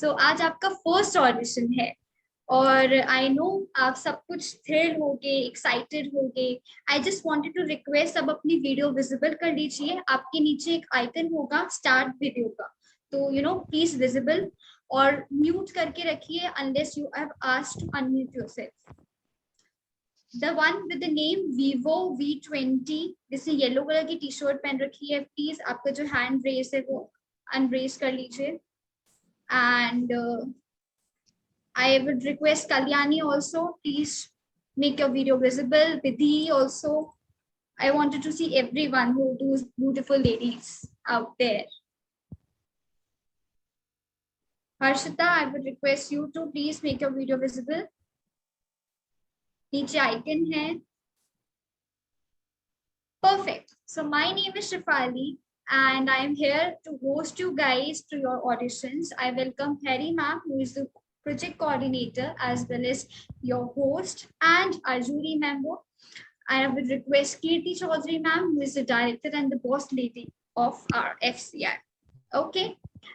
So आज आपका first audition है और आई नो आप सब कुछ थ्रिल होगे, एक्साइटेड होगे। I just wanted to request, अब अपनी वीडियो विजिबल कर लीजिए। आपके नीचे एक आइकन होगा स्टार्ट वीडियो का, तो प्लीज विजिबल और म्यूट करके रखिए unless you have asked to unmute yourself. The one with the name Vivo V20, जिसने येलो कलर की टी शर्ट पहन रखी है, प्लीज आपका जो हैंड रेस है वो अनरेस कर लीजिए। And I would request Kalyani also, please make your video visible. Vidhi also. I wanted to see everyone who those beautiful ladies out there. Harshita, I would request you to please make your video visible. नीचे icon है। Perfect. So my name is Shefali and I am here to host you guys to your auditions. I welcome Harry ma'am, who is the project coordinator, as well as your host, and our jury member. I would request Kirti Chaudhary ma'am, who is the director and the boss lady of our FCR. Okay.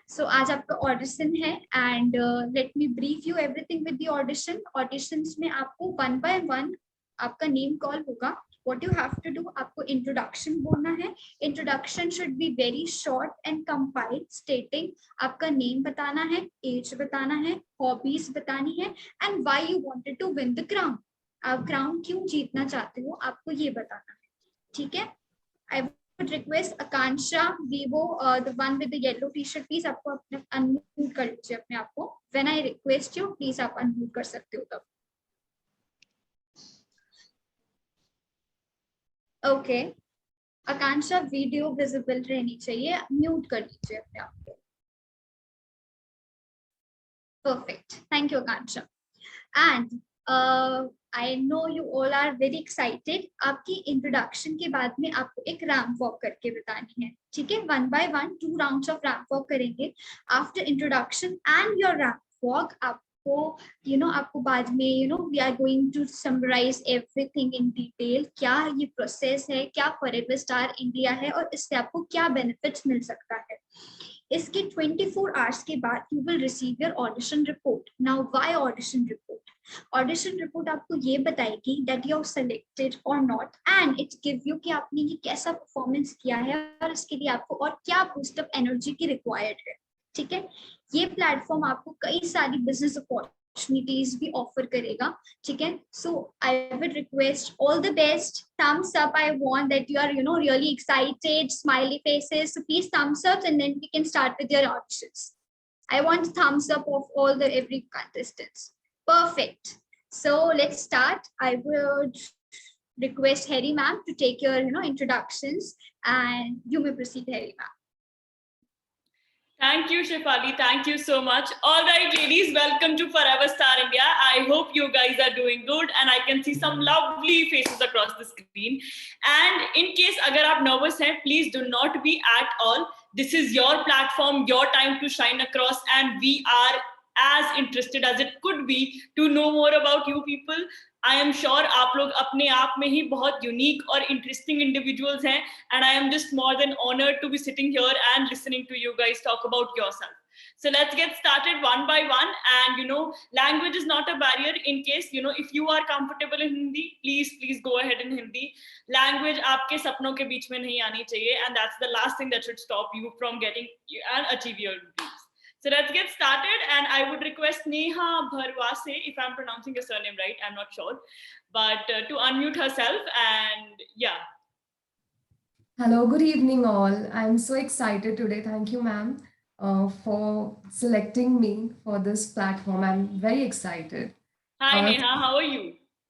So आज आपका audition है and let me brief you everything with the audition. Auditions में आपको one by one आपका name call होगा. What you have to do, आपको introduction बोलना है. Introduction should be very short and compiled, stating आपका name बताना है, age बताना है, hobbies बतानी है, and why you wanted to win the crown. आप crown क्यों जीतना चाहते हो, आपको ये बताना है. ठीक है? I would request Akansha Vivo, the one with the yellow t-shirt, please आपको अपने unmute कर लीजिए अपने आप को. When I request you, please आप unmute कर सकते हो तब. Okay. Akansha, वीडियो विजिबल रहनी चाहिए, म्यूट कर लीजिए अपने आप को. Perfect. Thank you, Akansha. And I know you all are very excited. आपकी इंट्रोडक्शन के बाद में आपको एक रैंप वॉक करके बतानी है. ठीक है? One by one 2 rounds of ramp walk करेंगे. After introduction and your ramp walk आपको आपको बाद में we are going to summarise everything in detail. क्या ये प्रोसेस है, क्या फॉरएवर स्टार इंडिया है और इससे आपको क्या बेनिफिट्स मिल सकता है. इसके 24 आवर्स के बाद you will receive your audition report. Now why audition report? Audition report आपको ये बताएगी दैट यू आर सिलेक्टेड और not, and it's give you कि आपने ये कैसा परफॉर्मेंस किया है और इसके लिए आपको और क्या बूस्ट अप एनर्जी की रिक्वायर्ड है. ठीक है? ये प्लेटफॉर्म आपको कई सारी बिजनेस अपॉर्चुनिटीज भी ऑफर करेगा. ठीक है? So I would request all the best. thumbs up. I want that you are really excited, smiley faces. So please thumbs up and then we can start with your auditions. I want thumbs up of all the every contestants. Perfect. So let's start. I would request Harry ma'am to take your introductions, and you may proceed, Harry ma'am. Thank you, Shefali. Thank you so much. All right, ladies, welcome to Forever Star India. I hope you guys are doing good and I can see some lovely faces across the screen. And in case agar aap nervous hain, please do not be at all. This is your platform, your time to shine across, and we are as interested as it could be to know more about you people. I am sure आप लोग अपने आप में ही बहुत unique और interesting individuals हैं, and I am just more than honored to be sitting here and listening to you guys talk about yourself. So let's get started one by one, and language is not a barrier. In case if you are comfortable in Hindi, please go ahead in Hindi. Language आपके सपनों के बीच में नहीं आनी चाहिए, and that's the last thing that should stop you from getting and achieve your dreams. So let's get started, and I would request Neha Bharwase, if I'm pronouncing your surname right, I'm not sure, but to unmute herself, and yeah. Hello, good evening all. I'm so excited today. Thank you, ma'am, for selecting me for this platform. I'm very excited. Hi, Neha, how are you?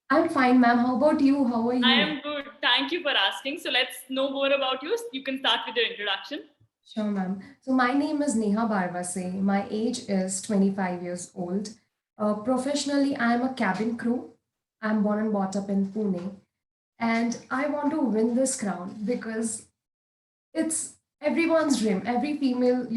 I'm fine, ma'am. How about you? How are you? I am good. Thank you for asking. So let's know more about you. You can start with your introduction. Sure, ma'am. So my name is Neha Bharwase. My age is 25 years old. Professionally, I am a cabin crew. I'm born and brought up in Pune. And I want to win this crown because it's everyone's dream. Every female,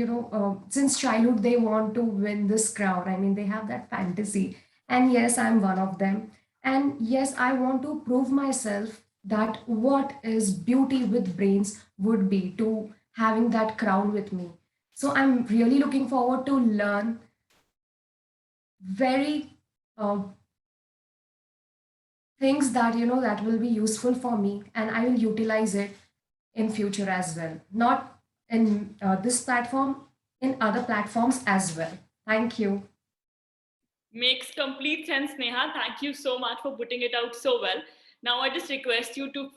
since childhood, they want to win this crown. I mean, they have that fantasy. And yes, I'm one of them. And yes, I want to prove myself that what is beauty with brains would be to having that crown with me. So I'm really looking forward to learn very things that that will be useful for me, and I will utilize it in future as well. Not in this platform, in other platforms as well. Thank you. Makes complete sense, Neha. Thank you so much for putting it out so well. Now, I just request you to,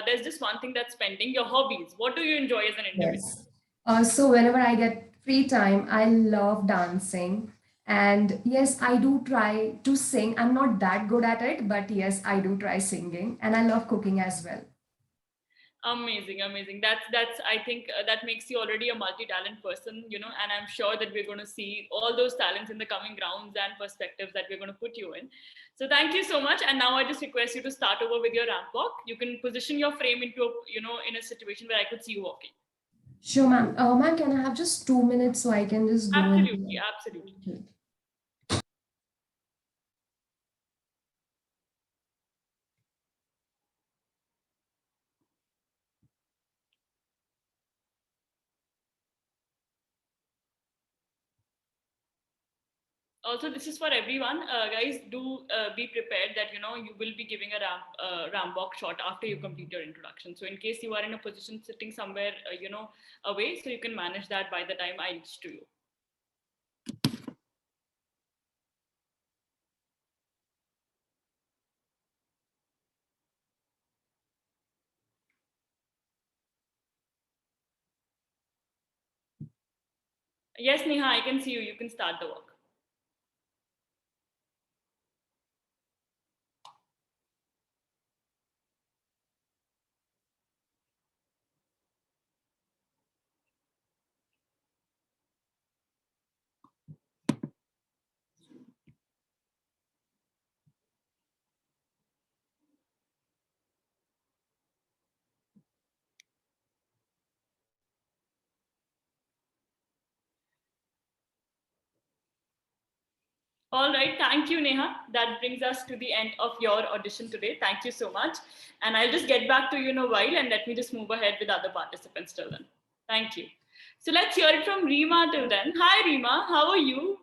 there's just one thing that's pending, your hobbies. What do you enjoy as an individual? Yes. So whenever I get free time, I love dancing. And yes, I do try to sing. I'm not that good at it, but yes, I do try singing. And I love cooking as well. Amazing, amazing. That's I think that makes you already a multi-talent person, and I'm sure that we're going to see all those talents in the coming rounds and perspectives that we're going to put you in. So thank you so much. And now I just request you to start over with your ramp walk. You can position your frame into in a situation where I could see you walking. Sure, ma'am. Ma'am, can I have just 2 minutes so I can just go and Absolutely, absolutely. Okay. Also, this is for everyone, guys. Do be prepared that you will be giving a ramp walk shot after you complete your introduction. So in case you are in a position sitting somewhere away, so you can manage that by the time I reach to you. Yes, Neha, I can see you. You can start the walk. All right, thank you, Neha. That brings us to the end of your audition today. Thank you so much. And I'll just get back to you in a while, and let me just move ahead with other participants till then. Thank you. So let's hear it from Reema till then. Hi, Reema. How are you?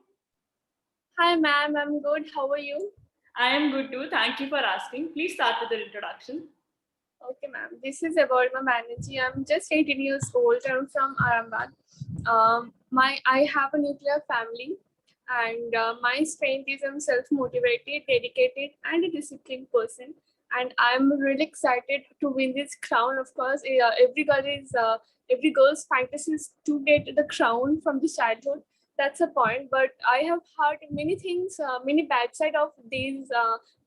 Hi, ma'am. I'm good. How are you? I am good too. Thank you for asking. Please start with the introduction. Okay, ma'am. This is about my manager. I'm just 18 years old. I'm from Arambad. I have a nuclear family, and my strength is I'm self-motivated, dedicated, and a disciplined person. And I'm really excited to win this crown. Of course, every girl's fantasy is to get the crown from the childhood. That's a point. But I have heard many things, many bad side of these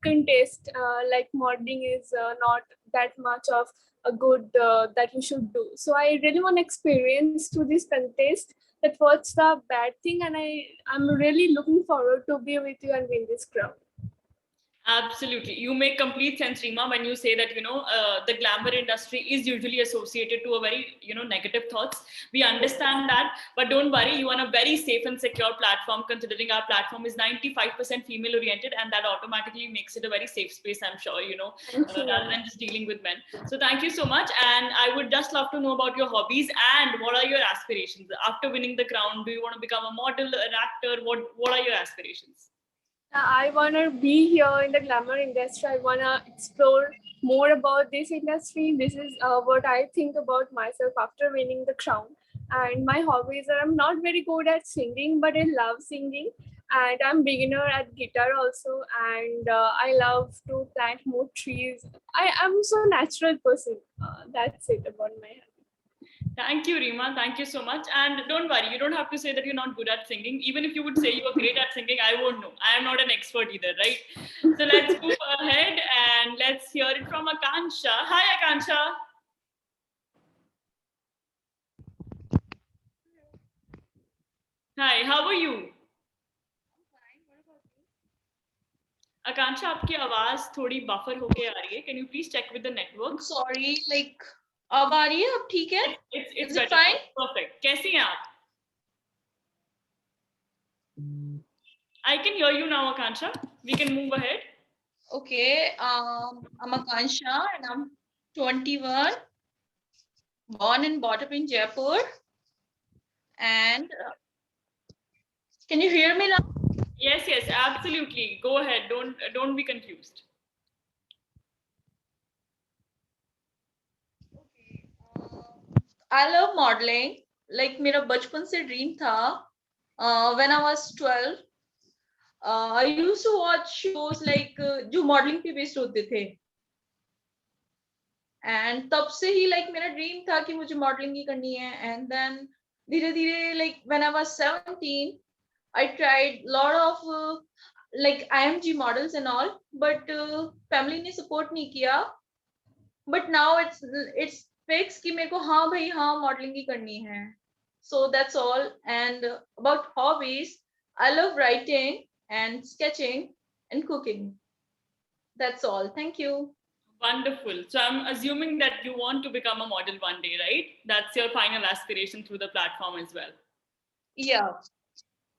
contest. Like modeling is not that much of a good that you should do. So I really want to experience to this contest that what's the bad thing, and I'm really looking forward to be with you and win this crown. Absolutely. You make complete sense, Reema, when you say that, the glamour industry is usually associated to a very, negative thoughts. We understand that, but don't worry, you are on a very safe and secure platform, considering our platform is 95% female oriented, and that automatically makes it a very safe space, I'm sure, rather than just dealing with men. So thank you so much. And I would just love to know about your hobbies and what are your aspirations? After winning the crown, do you want to become a model, an actor? What are your aspirations? I want to be here in the glamour industry. I want to explore more about this industry. This is what I think about myself after winning the crown. And my hobbies are I'm not very good at singing, but I love singing. And I'm beginner at guitar also. And I love to plant more trees. I'm so natural person. That's it about my hobby. Thank you, Reema. Thank you so much. And don't worry, you don't have to say that you're not good at singing. Even if you would say you are great at singing, I won't know. I am not an expert either, right? So let's move ahead and let's hear it from Akansha. Hi, Akansha. Hi, how are you? Akansha, आपकी आवाज थोड़ी buffer होके आ रही है. Can you please check with the network? Sorry, like अब आ रही है अब ठीक है? It's Is it better. fine? Perfect. कैसी हैं आप? I can hear you now, Akansha. We can move ahead. Okay, I'm Akansha and I'm 21, born and brought up in Jaipur. And can you hear me now? Yes, yes, absolutely. Go ahead. Don't be confused. I love modeling. Like मेरा बचपन से dream था. When I was 12, I used to watch shows like जो modeling पे based होते थे. And तब से ही like मेरा dream था कि मुझे modeling ही करनी है. And then धीरे धीरे like when I was 17, I tried lot of like IMG models and all, but family ने support नहीं किया. But now it's fixed कि मेरे को हाँ भाई हाँ modeling ही करनी है. So that's all. And about hobbies, I love writing and sketching and cooking. That's all. Thank you. Wonderful. So I'm assuming that you want to become a model one day, right? That's your final aspiration through the platform as well. Yeah.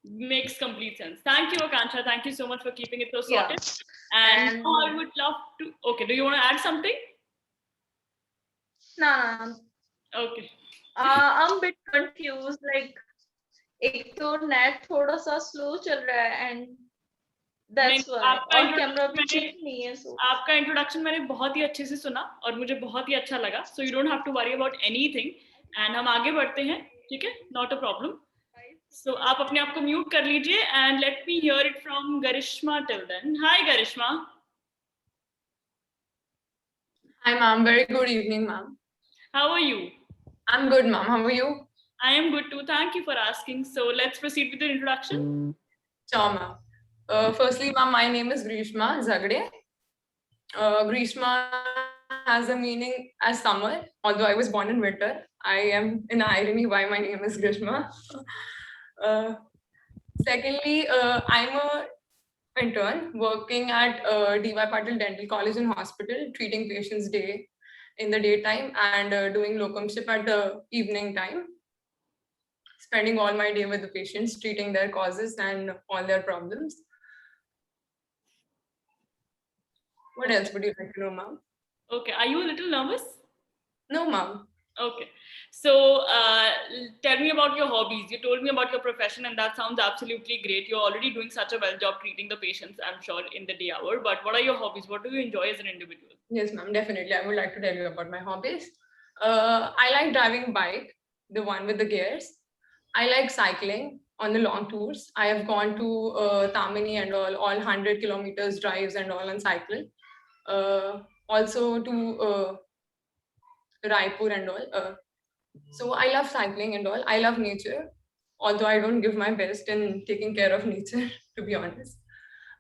Makes complete sense. Thank you, Akansha. Thank you so much for keeping it so Yeah. sorted. And And- now I would love to. Okay, do you want to add something? Nah. Okay. I'm a bit confused. Like एक तो net थोड़ा सा slow चल रहा है and that's नहीं, why. आपका और introduction camera भी मैंने- ठीक नहीं है. So आपका इंट्रोडक्शन मैंने बहुत ही अच्छे से सुना और मुझे बहुत ही अच्छा लगा. So you don't have to worry about anything. And हम आगे बढ़ते हैं, ठीक है? Not a problem. So आप अपने आप को म्यूट कर लीजिए and let me hear it from Garishma till then. Hi, Garishma. Hi, ma'am. Very good evening, ma'am. How are you? I'm good, ma'am. How are you? I am good too. Thank you for asking. So let's proceed with the introduction. Sure, ma'am. Firstly, ma'am, my name is Grishma Zagde. Grishma has a meaning as summer, although I was born in winter. I am in irony why my name is Grishma. Secondly, I'm a intern working at D.Y. Patil Dental College and Hospital, treating patients in the daytime and doing locumship at the evening time. Spending all my day with the patients, treating their causes and all their problems. What else would you like to know, ma'am? Okay, are you a little nervous? No, ma'am. Okay, so tell me about your hobbies. You told me about your profession and that sounds absolutely great. You're already doing such a well job treating the patients, I'm sure, in the day hour. But what are your hobbies? What do you enjoy as an individual? Yes, ma'am, definitely. I would like to tell you about my hobbies. I like driving bike, the one with the gears. I like cycling on the long tours. I have gone to Tamini and all 100 kilometers drives and all on cycle. Also to Raipur and all. So I love cycling and all. I love nature, although I don't give my best in taking care of nature, to be honest.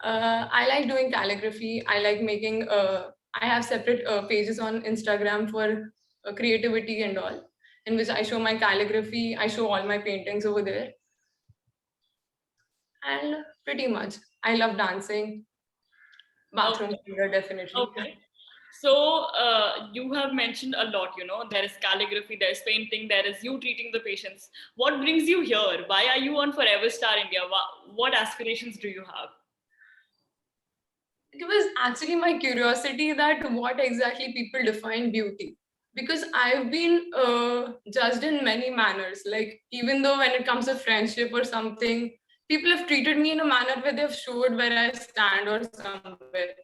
I like doing calligraphy. I like making, I have separate pages on Instagram for creativity and all, in which I show my calligraphy. I show all my paintings over there. And pretty much, I love dancing. Bathroom singer, definitely. Okay. So you have mentioned a lot, you know, there is calligraphy, there is painting, there is you treating the patients. What brings you here? Why are you on Forever Star India? What aspirations do you have? It was actually my curiosity that what exactly people define beauty. Because I've been judged in many manners. Like, even though when it comes to friendship or something, people have treated me in a manner where they've showed where I stand or somewhere.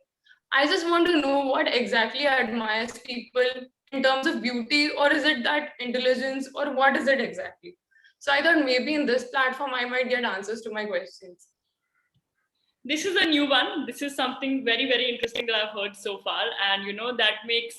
I just want to know what exactly admires people in terms of beauty, or is it that intelligence, or what is it exactly? So I thought maybe in this platform I might get answers to my questions. This is a new one. This is something very, very interesting that I've heard so far. And, you know, that makes,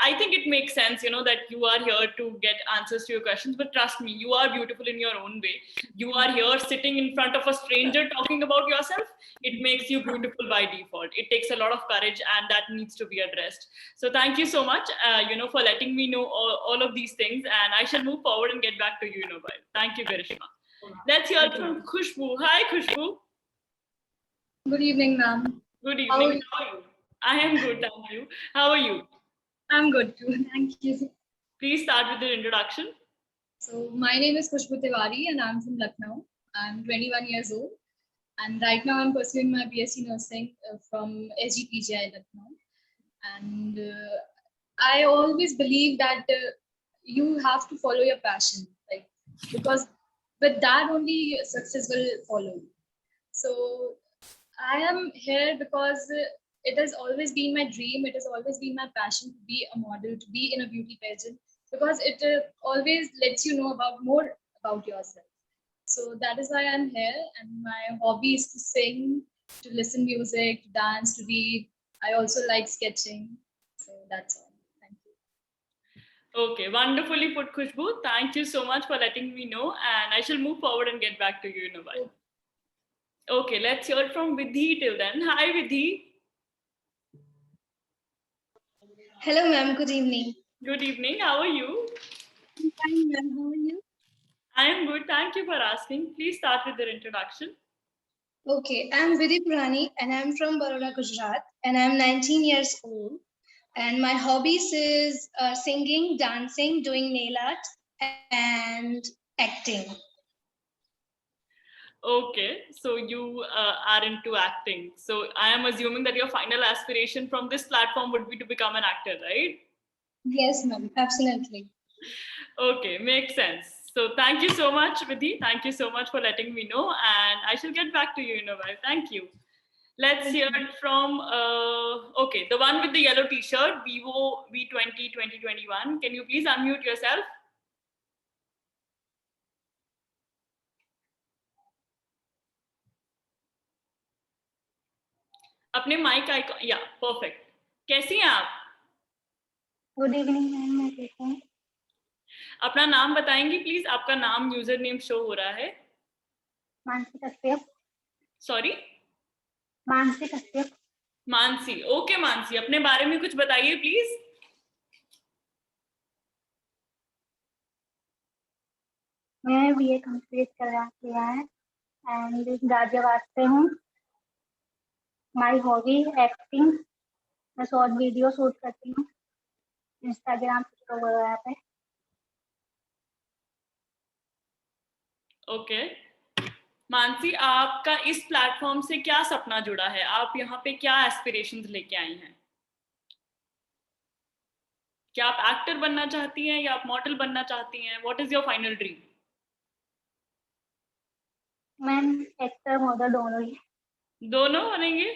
I think it makes sense, you know, that you are here to get answers to your questions. But trust me, you are beautiful in your own way. You are here sitting in front of a stranger talking about yourself. It makes you beautiful by default. It takes a lot of courage and that needs to be addressed. So thank you so much, you know, for letting me know all of these things. And I shall move forward and get back to you in a while. Thank you, Garishma. Let's hear from Khushbu. Hi, Khushbu. Good evening, ma'am. Good How are evening. you? How are you? I am good, thank you. How are you? I'm good too. Thank you. Please start with the introduction. So my name is Khushbu Tiwari and I'm from Lucknow. I'm 21 years old. And right now I'm pursuing my BSc nursing from SGPGI Lucknow. And I always believe that you have to follow your passion, like, because with that only success will follow you. So I am here because it has always been my dream. It has always been my passion to be a model, to be in a beauty pageant, because it always lets you know about more about yourself. So that is why I'm here. And my hobby is to sing, to listen music, to dance, to read. I also like sketching. So that's all. Thank you. Okay, wonderfully put, Khushbu. Thank you so much for letting me know, and I shall move forward and get back to you in a while. Okay, let's hear from Vidhi till then. Hi, Vidhi. Hello, ma'am. Good evening. Good evening. How are you? I'm fine, ma'am. How are you? I am good. Thank you for asking. Please start with your introduction. Okay, I'm Vidhi Purani and I'm from Baroda, Gujarat, and I'm 19 years old. And my hobbies is singing, dancing, doing nail art, and acting. Okay, so you are into acting. So I am assuming that your final aspiration from this platform would be to become an actor, right? Yes, ma'am. Absolutely. Okay, makes sense. So thank you so much, Vidhi. Thank you so much for letting me know, and I shall get back to you in a while. Thank you. Let's hear it from, okay, the one with the yellow t-shirt, Vivo V20 2021. Can you please unmute yourself? अपने mic icon, या perfect. कैसी हैं आप? Good evening ma'am. मैं ठीक हूँ. अपना नाम बताएंगी प्लीज? आपका नाम यूजर नेम शो हो रहा है. मानसी कश्यप. सॉरी, मानसी कश्यप. मानसी. ओके मानसी, अपने बारे में कुछ बताइए प्लीज. मैं बीए कंप्लीट किया है एंड गाजियाबाद से हूँ. My hobby acting. मैं शॉर्ट वीडियो शूट करती हूँ इंस्टाग्राम वगैरह पे. ओके मानसी, आपका इस प्लेटफॉर्म से क्या सपना जुड़ा है? आप यहाँ पे क्या एस्पिरेशंस लेके आई हैं? क्या आप एक्टर बनना चाहती हैं या आप मॉडल बनना चाहती हैं? What is your final dream? Ma'am actor model दोनों ही. दोनों बनेंगे?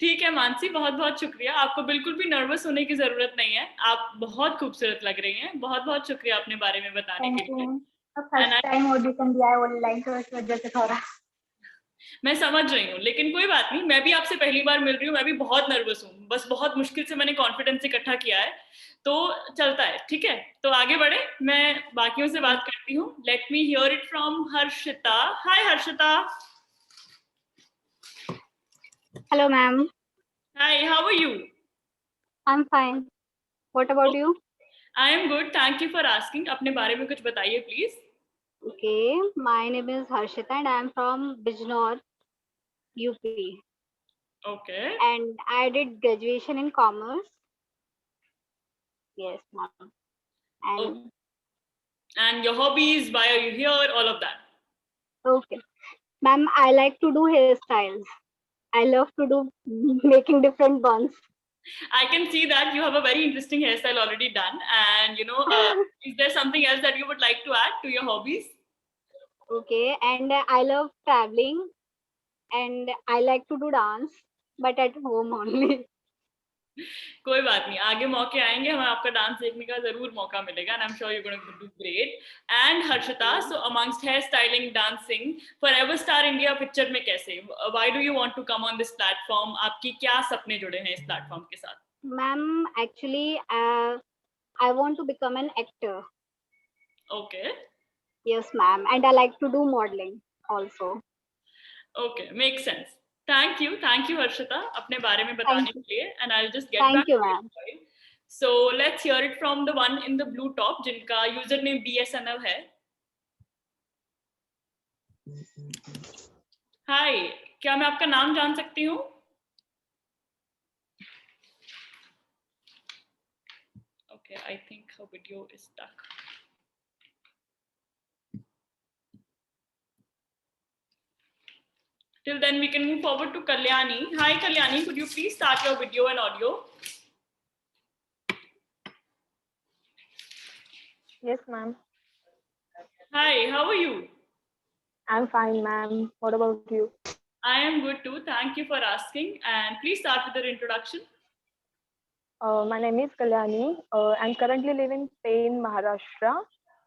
ठीक है मानसी, बहुत बहुत शुक्रिया. आपको बिल्कुल भी नर्वस होने की जरूरत नहीं है. आप बहुत खूबसूरत लग रही हैं. बहुत बहुत शुक्रिया अपने बारे में बताने के लिए. फर्स्ट टाइम ऑडिशन दिया है ऑनलाइन, तो इस वजह से थोड़ा. मैं समझ रही हूँ, लेकिन कोई बात नहीं. मैं भी आपसे पहली बार मिल रही हूँ. मैं भी बहुत नर्वस हूँ. बस बहुत मुश्किल से मैंने कॉन्फिडेंस इकट्ठा किया है, तो चलता है. ठीक है, तो आगे बढ़े. मैं बाकियों से बात करती हूँ. Let me hear it from Harshita. Hi Harshita. Hello ma'am. Hi, how are you? I am fine. What about you? I am good, thank you for asking. अपने बारे में कुछ बताइए please. Okay, my name is Harshita and I'm from Bijnor, UP. Okay. And I did graduation in commerce. Yes, ma'am. And And your hobbies, why are you here, all of that? okay, ma'am, I like to do hairstyles. I love to do making different buns. I can see that you have a very interesting hairstyle already done. And is there something else that you would like to add to your hobbies? Okay, and I love traveling and I like to do dance, but at home only. कोई बात नहीं, आगे मौके आएंगे, हमें आपका dance देखने का जरूर मौका मिलेगा. And I'm sure you're going to do great. And Harshita, so amongst hairstyling, dancing, Forever Star India picture में कैसे? Why do you want to come on this platform? आपकी क्या सपने जुड़े हैं इस प्लेटफॉर्म के साथ? Ma'am, actually, I want to become an actor. Okay. Yes, ma'am, and I like to do modeling also. Okay, makes sense. Thank you, Harshita, अपने बारे में बताने के लिए. And I'll just get Thank back you, to ma'am. you. So let's hear it from the one in the blue top, जिनका username BSNL है. Hi, क्या मैं आपका नाम जान सकती हूँ? Okay, I think her video is stuck. Till then, we can move forward to Kalyani. Hi, Kalyani. Could you please start your video and audio? Yes, ma'am. Hi, how are you? I'm fine, ma'am. What about you? I am good too. Thank you for asking. And please start with your introduction. My name is Kalyani. I'm currently living in Pune, Maharashtra.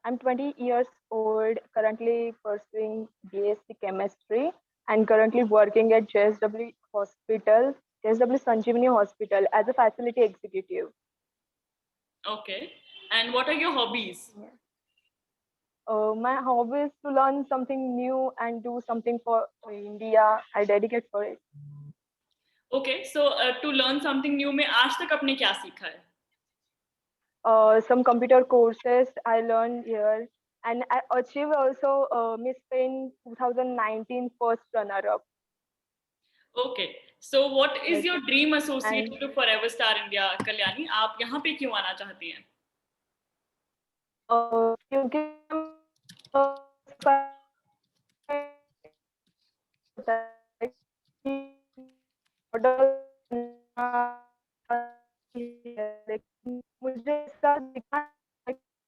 I'm 20 years old, currently pursuing BSc Chemistry, and currently working at JSW Hospital, JSW Sanjeevani Hospital as a facility executive. Okay. And what are your hobbies? My hobby is to learn something new and do something for India. I dedicate for it. Okay. So to learn something new में आज तक आपने क्या सीखा है? Some computer courses I learned here, and I achieved also Miss Spain 2019 first runner-up. Okay. So what is Yes. your dream associated And- to Forever Star India, Kalyani? आप यहाँ पे क्यों आना चाहती हैं? क्योंकि मुझे इसका दिखना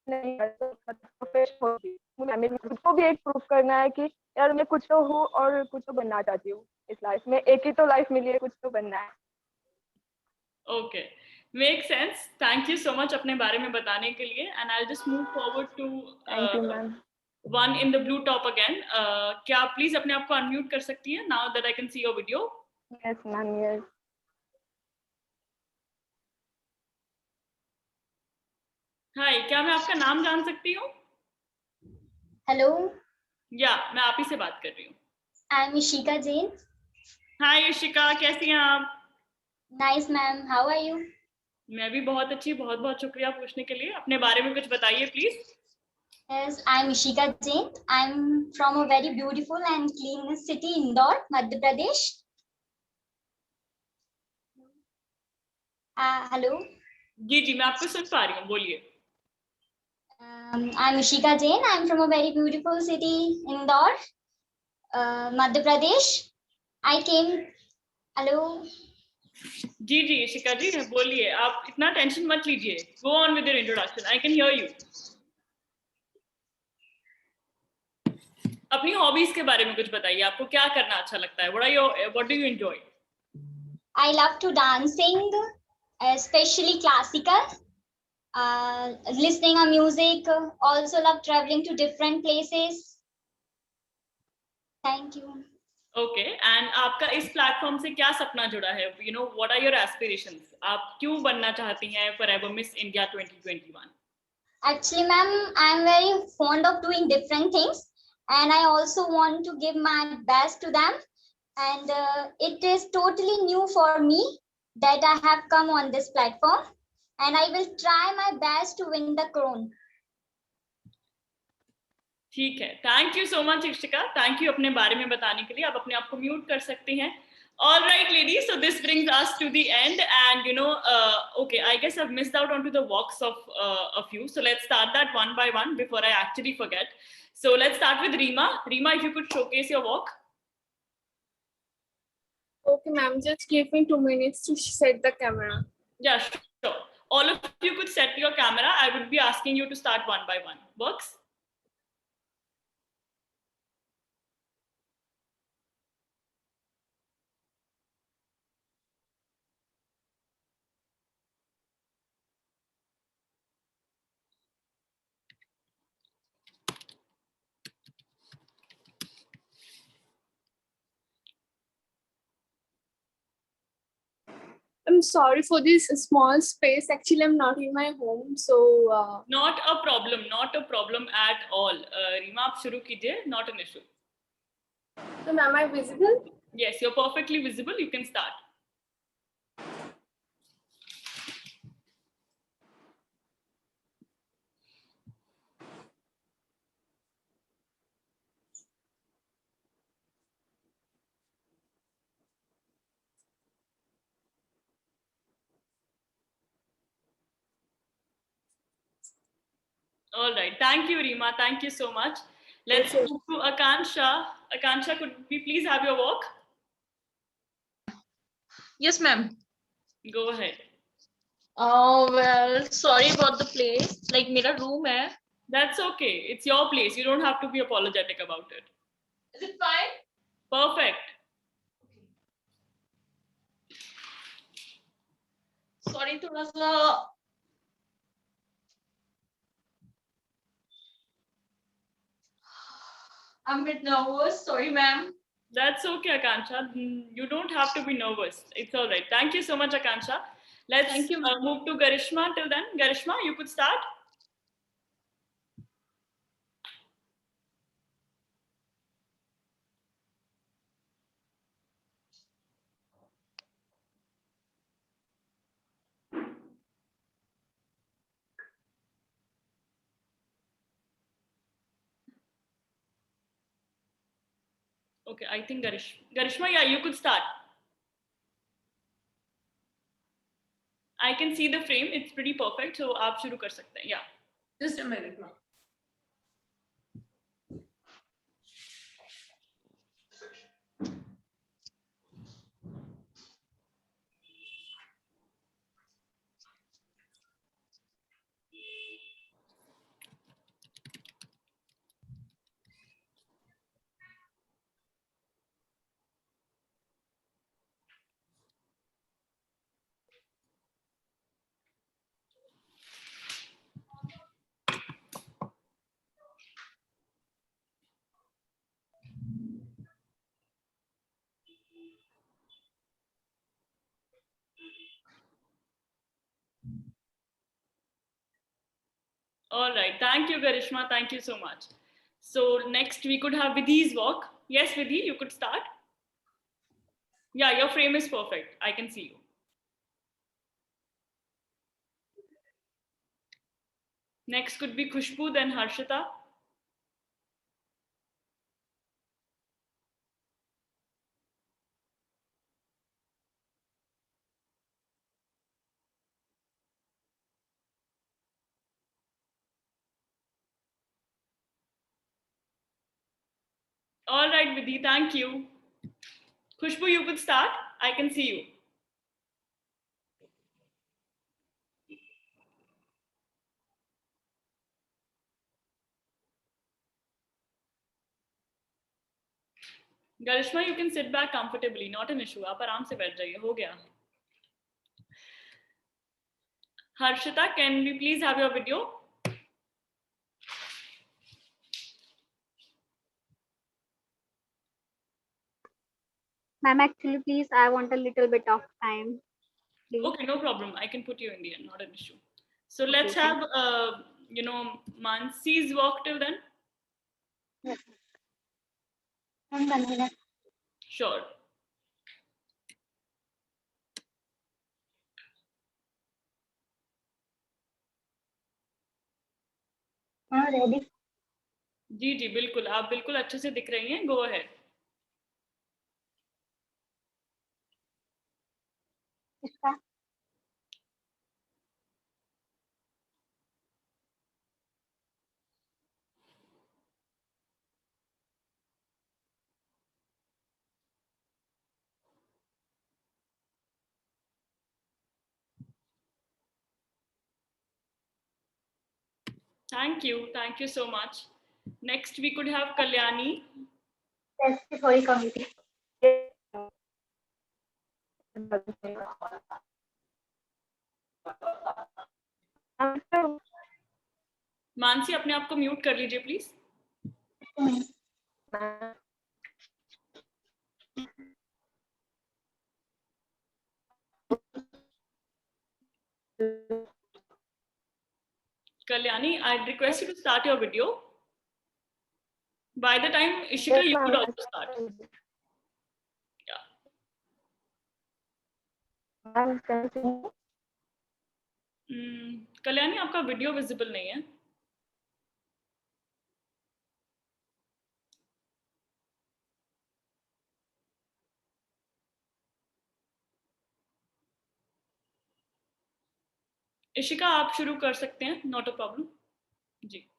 नहीं है, तो प्रोफेशनल होगी मुझे खुद को भी एक प्रूफ करना है कि यार मैं कुछ तो हूँ और कुछ तो बनना चाहती हूँ इस लाइफ में। एक ही तो लाइफ मिली है, कुछ तो बनना है। Okay. Makes sense. Thank you so much अपने बारे में बताने के लिए. And I'll just move forward to thank you ma'am. one in the blue top again. क्या आप please अपने आप को unmute कर सकती हैं? Now that I can see your video. Yes ma'am, yes. Hi. क्या मैं आपका नाम जान सकती हूँ? Hello, या मैं आप ही से बात कर रही हूँ. I'm Ishika Jain. Hi Ishika, कैसी हैं आप? Nice, ma'am. How are you? मैं भी बहुत अच्छी. बहुत बहुत शुक्रिया पूछने के लिए. अपने बारे में कुछ बताइए please. Yes, I'm Ishika Jain. I'm from a very beautiful and clean city, Indore, Madhya Pradesh. Hello. जी जी मैं आपको सुन पा रही हूँ. बोलिए. I'm Ishika Jain. I'm from a very beautiful city, Indore, Madhya Pradesh. I came. Hello. जी जी इशिका जी बोलिए. आप इतना tension मत लीजिए. Go on with your introduction. I can hear you. अपनी हॉबीज के बारे में कुछ बताइए. आपको क्या करना अच्छा लगता है? What do you enjoy? I love to dancing, especially classical. Listening to music. Also love traveling to different places. Thank you. Okay. And आपका इस प्लेटफॉर्म से क्या सपना जुड़ा है? You know, what are your aspirations? आप क्यों बनना चाहती हैं Forever Miss India 2021? Actually, ma'am, I'm very fond of doing different things, and I also want to give my best to them. And it is totally new for me that I have come on this platform, and I will try my best to win the crown. ठीक है. Thank you so much Ishika. Thank you अपने बारे में बताने के लिए. आप अपने आप को म्यूट कर सकती हैं. All right, ladies. So this brings us to the end, and you know, okay, I guess I've missed out onto the walks of a few. So let's start that one by one before I actually forget. So let's start with Reema. Reema, if you could showcase your walk. Okay, ma'am, just give me 2 minutes to set the camera. Yeah, sure. All of you could set your camera. I would be asking you to start one by one. Works? I'm sorry for this small space. Actually, I'm not in my home, so Not a problem. Not a problem at all. Reema, आप शुरू कीजिए. Not an issue. so am I visible? Yes, you're perfectly visible. You can start. All right. Thank you, Reema. Thank you so much. Let's move to Akansha. Akansha, could we please have your walk? Yes, ma'am. Go ahead. Oh, well, sorry about the place. Like, मेरा room है. That's okay. It's your place. You don't have to be apologetic about it. Is it fine? Perfect. Sorry, थोड़ा सा I'm a bit nervous. Sorry, ma'am. That's okay, Akansha. You don't have to be nervous. It's all right. Thank you so much, Akansha. Let's Thank you, ma'am. move to Garishma. Till then, Garishma, you could start. Okay, I think Garishma, yeah, you could start. I can see the frame. It's pretty perfect. So आप शुरू कर सकते हैं. Yeah. Just a minute, ma'am. All right. Thank you, Garishma. Thank you so much. So next we could have Vidhi's walk. Yes, Vidhi, you could start. Yeah, your frame is perfect. I can see you. Next could be Khushbu, then Harshita. All right, Vidhi, thank you. Khushbu, you could start. I can see you. Garishma, you can sit back comfortably. Not an issue. आप आराम से बैठ जाइए. हो गया. Harshita, can we please have your video? Ma'am, actually, please, I want a little bit of time. Please. Okay, no problem. I can put you in the end. Not an issue. So let's Okay, have, Mansi's walk till then. Yes. 1 minute. Sure. Ready? जी जी बिल्कुल आप बिल्कुल अच्छे से दिख रही हैं. Go ahead. इसका Thank you. Thank you so much. Next we could have Kalyani. statutory committee. Mansi अपने आप को म्यूट कर लीजिए please. Kalyani, I'd request you to start your video. By the time Ishika, you could also start. Kalyani आपका video visible नहीं है. इशिका आप शुरू कर सकते हैं. Not a problem. जी.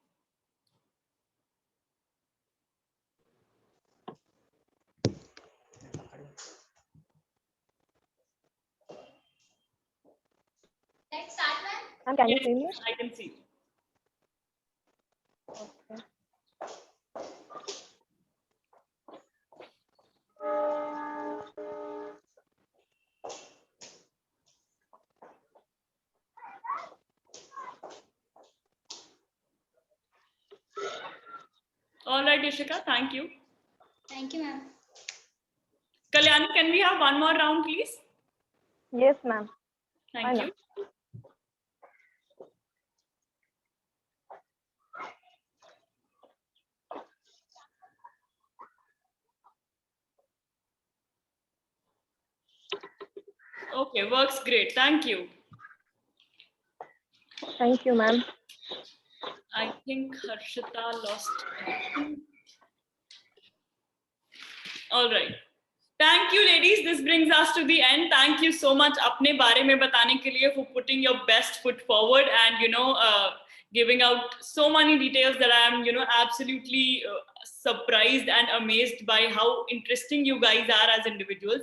Let's start, ma'am. Ma'am, can you Yes, see me? I can see you. Okay. All right, Ishika, thank you. Thank you, ma'am. Kalyani, can we have one more round, please? Yes, ma'am. Thank you. Okay, works great. Thank you. Thank you, ma'am. I think Harshita lost connection. All right. Thank you, ladies. This brings us to the end. Thank you so much अपने बारे में बताने के लिए, for putting your best foot forward and giving out so many details that I am absolutely surprised and amazed by how interesting you guys are as individuals.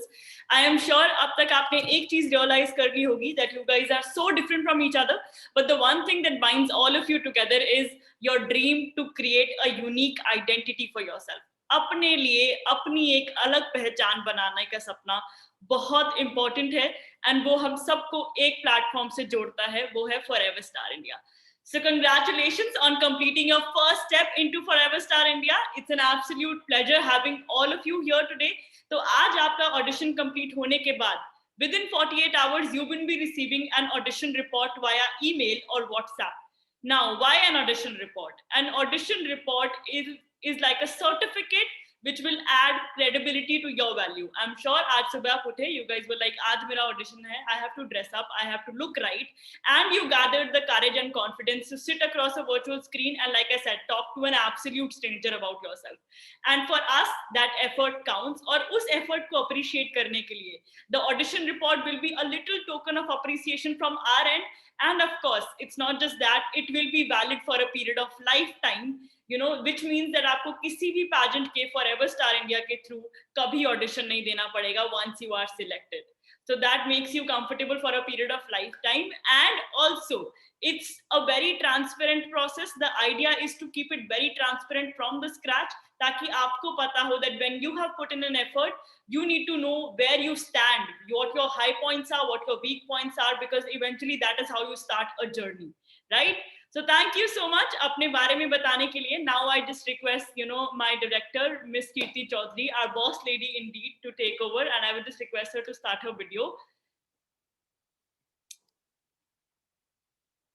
I am sure अब तक आपने एक चीज realize कर ली होगी, that you guys are so different from each other, but the one thing that binds all of you together is your dream to create a unique identity for yourself. अपने लिए अपनी एक अलग पहचान बनाने का सपना बहुत इंपॉर्टेंट है, एंड वो हम सबको एक प्लेटफॉर्म से जोड़ता है, वो है forever star India. So congratulations on completing your first step into Forever Star India. It's an absolute pleasure having all of you here today. तो आज आपका ऑडिशन कंप्लीट होने के बाद within 48 hours you will be receiving an audition report via email or WhatsApp. Now, why an audition report? An audition report is like a certificate which will add credibility to your value. I'm sure आज सुबह आप उठे, you guys were like, आज मेरा audition है, I have to dress up, I have to look right, and you gathered the courage and confidence to sit across a virtual screen and, like I said, talk to an absolute stranger about yourself. And for us, that effort counts. और उस effort को appreciate करने के लिए, the audition report will be a little token of appreciation from our end. And of course, it's not just that, it will be valid for a period of lifetime, which means that आपको किसी भी pageant के Forever Star India के through कभी audition नहीं देना पड़ेगा once you are selected. So that makes you comfortable for a period of lifetime. And also, it's a very transparent process. The idea is to keep it very transparent from the scratch, ताकि आपको पता हो that when you have put in an effort, you need to know where you stand, what your high points are, what your weak points are, because eventually that is how you start a journey, right? So thank you so much अपने बारे में बताने के लिए. Now I just request, my director, Miss Kirti Chaudhary, our boss lady indeed, to take over, and I will just request her to start her video.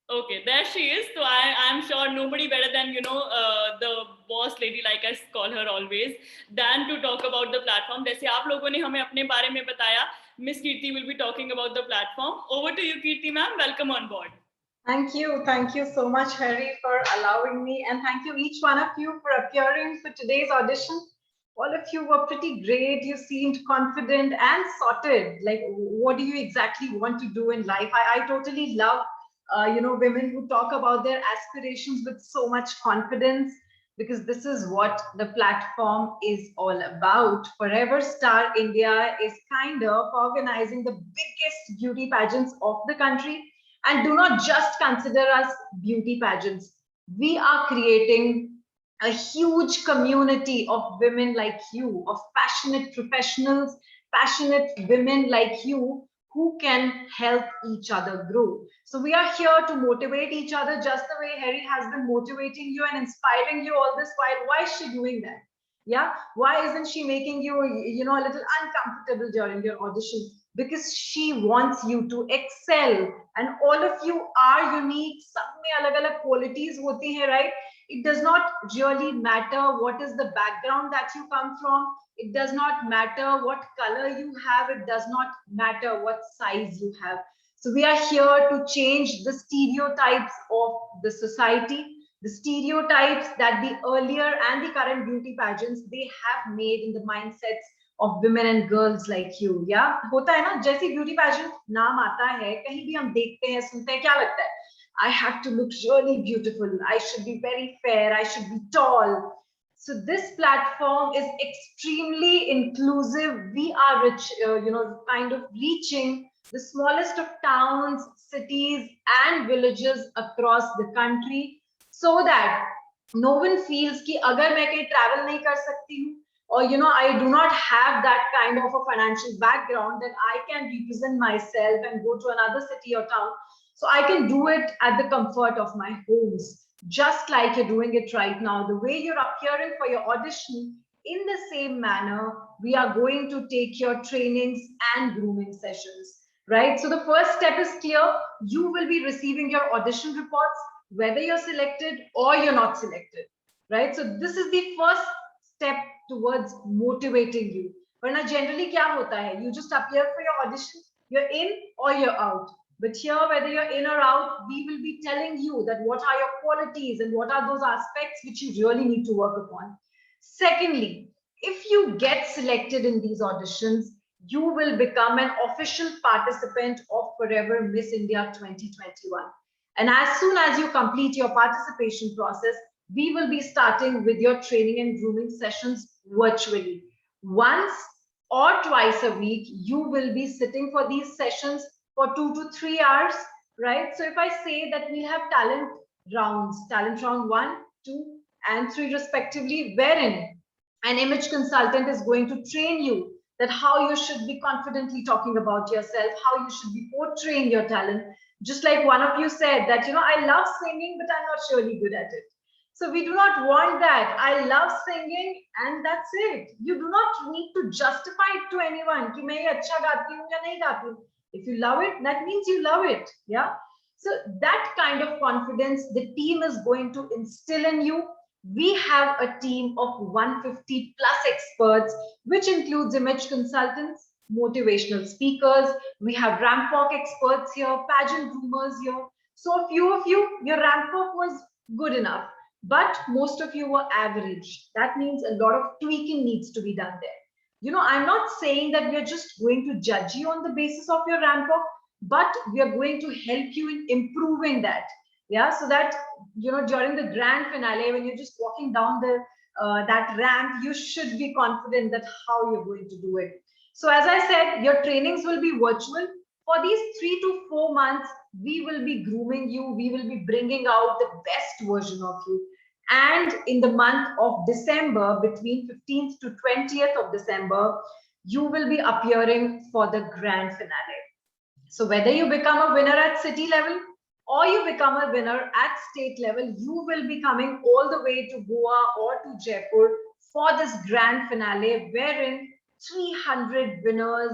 Okay, there she is. So I'm sure nobody better than, the boss lady, like I call her always, than to talk about the platform. जैसे आप लोगों ने हमें अपने बारे में बताया, Miss Kirti will be talking about the platform. Over to you, Kirti ma'am. Welcome on board. Thank you so much, Harry, for allowing me, and thank you each one of you for appearing for today's audition. All of you were pretty great. You seemed confident and sorted. Like, what do you exactly want to do in life? I totally love women who talk about their aspirations with so much confidence, because this is what the platform is all about. Forever Star India is kind of organizing the biggest beauty pageants of the country. And do not just consider us beauty pageants. We are creating a huge community of women like you, of passionate professionals, passionate women like you, who can help each other grow. So we are here to motivate each other just the way Harry has been motivating you and inspiring you all this while. Why is she doing that? Yeah, why isn't she making you, a little uncomfortable during your audition? Because she wants you to excel, and all of you are unique. सब में अलग-अलग qualities होती हैं, right? It does not really matter what is the background that you come from. It does not matter what color you have. It does not matter what size you have. So we are here to change the stereotypes of the society, the stereotypes that the earlier and the current beauty pageants, they have made in the mindsets of women and girls like you. Yeah, होता है ना, जैसी beauty pageant नाम आता है, कहीं भी हम देखते हैं, सुनते हैं, क्या लगता है? I have to look really beautiful. I should be very fair. I should be tall. So this platform is extremely inclusive. We are kind of reaching the smallest of towns, cities, and villages across the country, so that no one feels कि अगर मैं कहीं travel नहीं कर सकती हूँ, or I do not have that kind of a financial background, that I can represent myself and go to another city or town. So I can do it at the comfort of my homes. just like you're doing it right now. The way you're appearing for your audition, in the same manner, we are going to take your trainings and grooming sessions, right? So the first step is clear. You will be receiving your audition reports, whether you're selected or you're not selected, right? So this is the first step towards motivating you. Varna generally kya hota hai? You just appear for your audition, you're in or you're out. But here, whether you're in or out, we will be telling you that what are your qualities and what are those aspects which you really need to work upon. Secondly, if you get selected in these auditions, you will become an official participant of Forever Miss India 2021. And as soon as you complete your participation process, we will be starting with your training and grooming sessions virtually. Once or twice a week, you will be sitting for these sessions for 2 to 3 hours, right? So if I say that we'll have talent round 1, 2, and 3 respectively, wherein an image consultant is going to train you that how you should be confidently talking about yourself, how you should be portraying your talent. Just like one of you said that, I love singing, but I'm not really good at it. So we do not want that. I love singing and that's it. You do not need to justify it to anyone. Ki main acha gaati hu ya nahi gaati hu. If you love it, that means you love it. Yeah. So that kind of confidence the team is going to instill in you. We have a team of 150 plus experts, which includes image consultants, motivational speakers. We have ramp walk experts here, pageant groomers here. So a few of you, your ramp walk was good enough, but most of you were average. That means a lot of tweaking needs to be done there. I'm not saying that we're just going to judge you on the basis of your ramp walk, but we are going to help you in improving that. Yeah, so that, during the grand finale, when you're just walking down the that ramp, you should be confident that how you're going to do it. So as I said, your trainings will be virtual. For these 3 to 4 months, we will be grooming you. We will be bringing out the best version of you. And in the month of December, between 15th to 20th of December, you will be appearing for the grand finale. So whether you become a winner at city level or you become a winner at state level, you will be coming all the way to Goa or to Jaipur for this grand finale, wherein 300 winners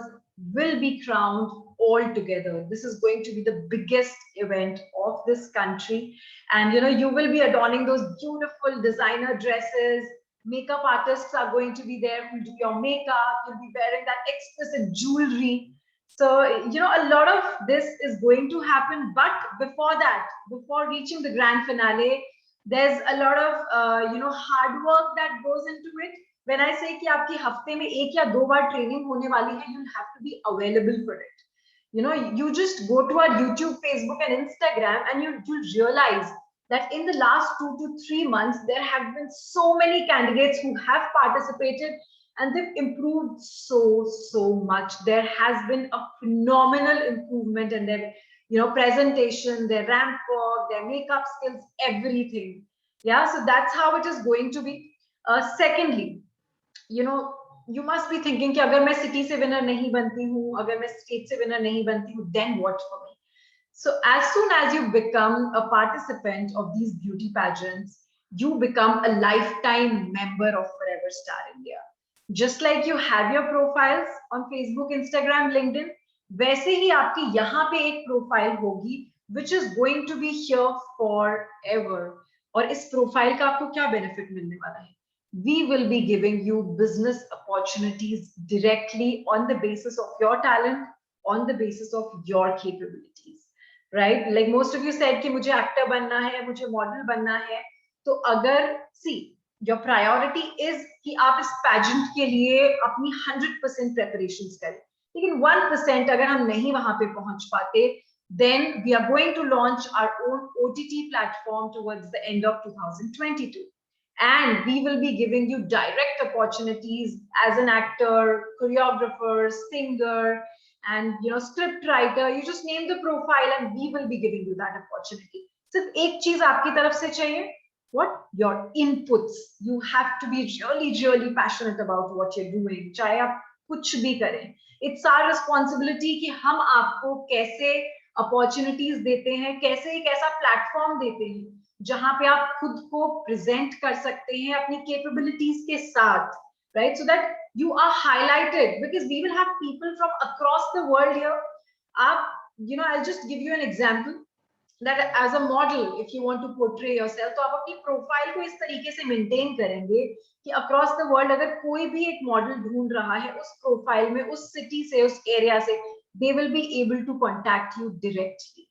will be crowned all together. This is going to be the biggest event of this country. And you will be adorning those beautiful designer dresses. Makeup artists are going to be there who do your makeup. You'll be wearing that exquisite jewelry. So, a lot of this is going to happen. But before that, before reaching the grand finale, there's a lot of, hard work that goes into it. When I say कि आपकी हफ्ते में 1 या 2 बार training होने वाली है, you'll have to be available for it. You just go to our YouTube, Facebook, and Instagram, and you'll realize that in the last 2 to 3 months, there have been so many candidates who have participated. And they've improved so much. There has been a phenomenal improvement in their, presentation, their ramp walk, their makeup skills, everything. Yeah, so that's how it is going to be. Secondly, you must be thinking कि अगर मैं city से winner नहीं बनती हूँ, अगर मैं state से winner नहीं बनती हूँ, then what for me? So as soon as you become a participant of these beauty pageants, you become a lifetime member of Forever Star India. Just like you have your profiles on Facebook, Instagram, LinkedIn, वैसे ही आपकी यहाँ पे एक profile होगी, which is going to be here forever. और इस profile का आपको क्या benefit मिलने वाला है? We will be giving you business opportunities directly on the basis of your talent, on the basis of your capabilities, right? Like most of you said कि मुझे actor बनना है, मुझे model बनना है, तो अगर your priority is कि आप इस pageant के लिए अपनी 100% preparations करें. लेकिन 1% अगर हम नहीं वहां पे पहुंच पाते, then we are going to launch our own OTT platform towards the end of 2022. And we will be giving you direct opportunities as an actor, choreographer, singer, and script writer. You just name the profile and we will be giving you that opportunity. सिर्फ एक चीज आपकी तरफ से चाहिए. What? Your inputs. You have to be really passionate about what you're doing. चाहे आप कुछ भी करें. It's our responsibility कि हम आपको कैसे अपॉर्चुनिटीज देते हैं, कैसे एक ऐसा प्लेटफॉर्म देते हैं जहां पे आप खुद को प्रेजेंट कर सकते हैं अपनी कैपेबिलिटीज के साथ, right? So that you are highlighted, because we will have people from across the world here. I'll just give you an example that as a model, if you want to portray yourself, तो आप अपनी profile को इस तरीके से maintain करेंगे कि across the world अगर कोई भी एक मॉडल ढूंढ रहा है उस प्रोफाइल में, उस सिटी से, उस एरिया से, they will be able to contact you directly.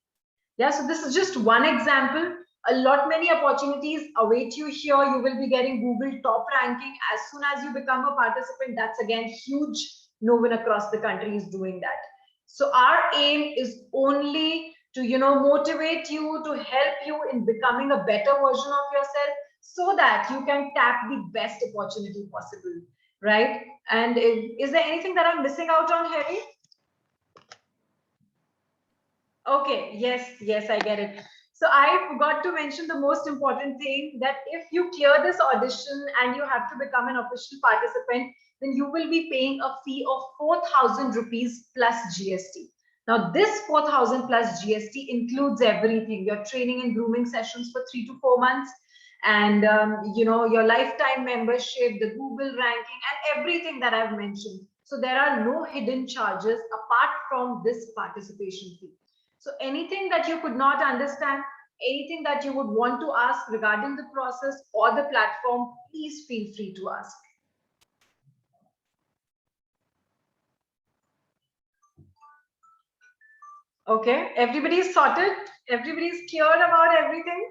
Yeah, so this is just one example. A lot many opportunities await you here. You will be getting Google top ranking as soon as you become a participant. That's again huge. No one across the country is doing that. So our aim is only to motivate you, to help you in becoming a better version of yourself, so that you can tap the best opportunity possible, right? And is there anything that I'm missing out on, Harry? Okay, yes, I get it. So I forgot to mention the most important thing, that if you clear this audition and you have to become an official participant, then you will be paying a fee of 4,000 rupees plus GST. Now this 4,000 plus GST includes everything: your training and grooming sessions for 3 to 4 months, and your lifetime membership, the Google ranking, and everything that I've mentioned. So there are no hidden charges apart from this participation fee. So anything that you could not understand, anything that you would want to ask regarding the process or the platform, please feel free to ask. Okay, everybody's sorted? Everybody's clear about everything?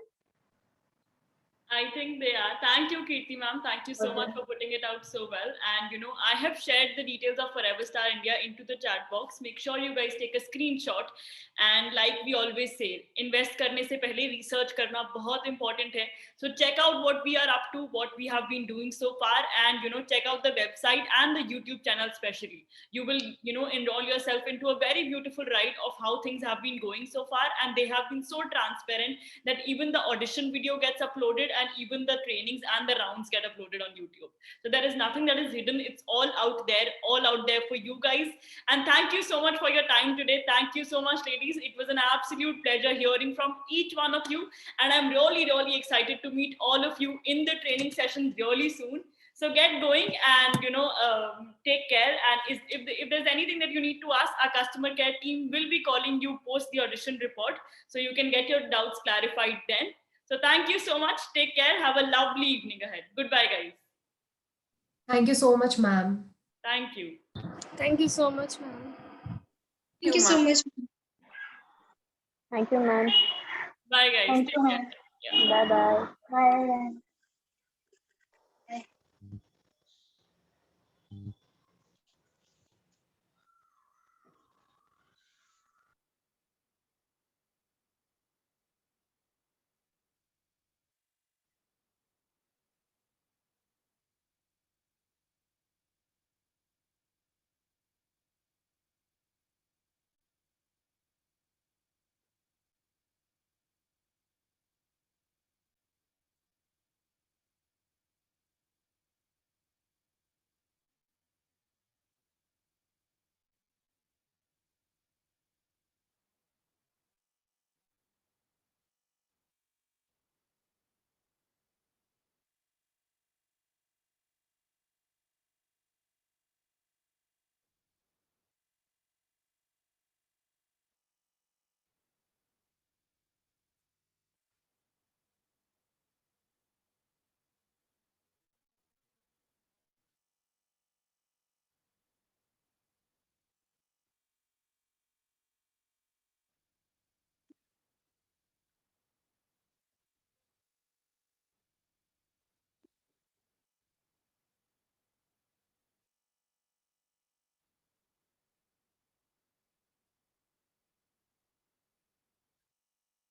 I think they are. Thank you, Kirti ma'am. Thank you so much for putting it out so well. And I have shared the details of Forever Star India into the chat box. Make sure you guys take a screenshot. And like we always say, invest करने से पहले research करना बहुत important है. So check out what we are up to, what we have been doing so far, and check out the website and the YouTube channel especially. You will enroll yourself into a very beautiful ride of how things have been going so far, and they have been so transparent that even the audition video gets uploaded, and even the trainings and the rounds get uploaded on YouTube. So there is nothing that is hidden. It's all out there for you guys. And thank you so much for your time today. Thank you so much, ladies. It was an absolute pleasure hearing from each one of you. And I'm really, really excited to meet all of you in the training sessions really soon. So get going and, take care. And if there's anything that you need to ask, our customer care team will be calling you post the audition report, so you can get your doubts clarified then. So thank you so much. Take care. Have a lovely evening ahead. Goodbye, guys. Thank you so much, ma'am. Thank you. Thank you so much, ma'am. Thank you so much. Thank you, ma'am. Bye, guys. Thank Take you, care. ma'am. Yeah. Bye-bye. Bye.